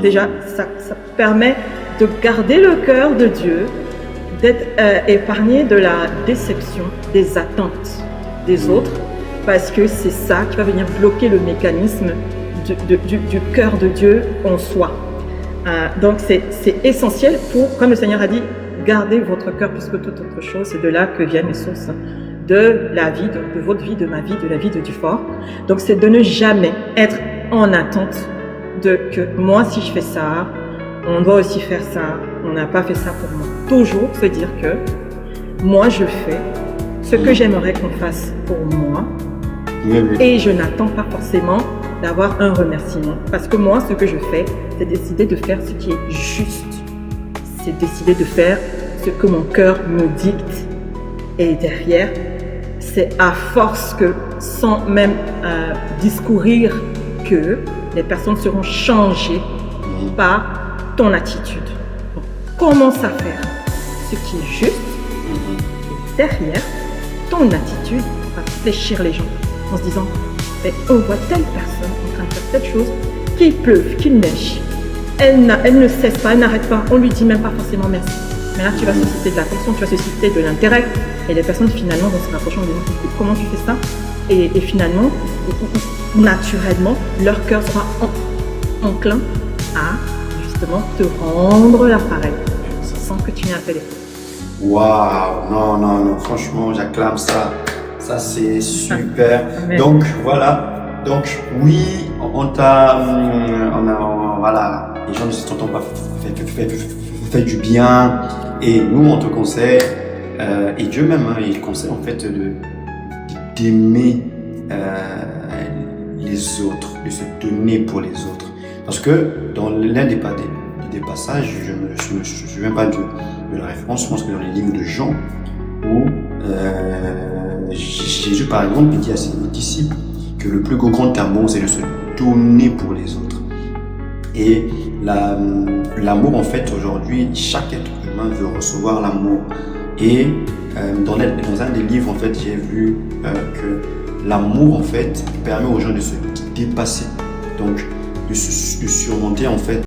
Déjà, ça permet de garder le cœur de Dieu, d'être épargné de la déception, des attentes des autres, parce que c'est ça qui va venir bloquer le mécanisme du cœur de Dieu en soi. Donc c'est essentiel pour, comme le Seigneur a dit, garder votre cœur plus que toute autre chose. C'est de là que viennent les sources de la vie, de votre vie, de ma vie, de la vie de Dufort. Donc c'est de ne jamais être en attente de que moi, si je fais ça, on doit aussi faire ça, on n'a pas fait ça pour moi. Toujours se dire que moi, je fais ce que j'aimerais qu'on fasse pour moi, et je n'attends pas forcément d'avoir un remerciement. Parce que moi, ce que je fais, c'est décider de faire ce qui est juste. C'est décider de faire ce que mon cœur me dicte. Et derrière, c'est à force que, sans même discourir, que les personnes seront changées par ton attitude. Donc, commence à faire ce qui est juste. Et derrière, ton attitude va fléchir les gens en se disant, on voit telle personne en train de faire telle chose, qu'il pleuve, qu'il neige. Elle ne cesse pas, elle n'arrête pas. On lui dit même pas forcément merci. Mais là, tu vas susciter de l'attention, tu vas susciter de l'intérêt. Et les personnes, finalement, vont se rapprocher en disant, écoute, comment tu fais ça? Et finalement, naturellement, leur cœur sera enclin à, justement, te rendre l'appareil sans que tu n'aies à faire l'effort. Waouh, non, franchement, j'acclame ça. Ça, c'est super. Donc, voilà. Donc, oui, voilà, les gens ne se sentent pas fait du bien. Et nous, on te conseille, et Dieu même, il conseille en fait d'aimer les autres, de se donner pour les autres. Parce que dans l'un des passages, je ne me souviens pas de la référence, je pense que dans les livres de Jean, où Jésus, par exemple, dit à ses disciples que le plus grand amour, c'est de se donner pour les autres. Et l'amour, en fait, aujourd'hui, chaque être humain veut recevoir l'amour. Et dans un des livres, en fait, j'ai vu que l'amour, en fait, permet aux gens de se dépasser. Donc, de surmonter, en fait,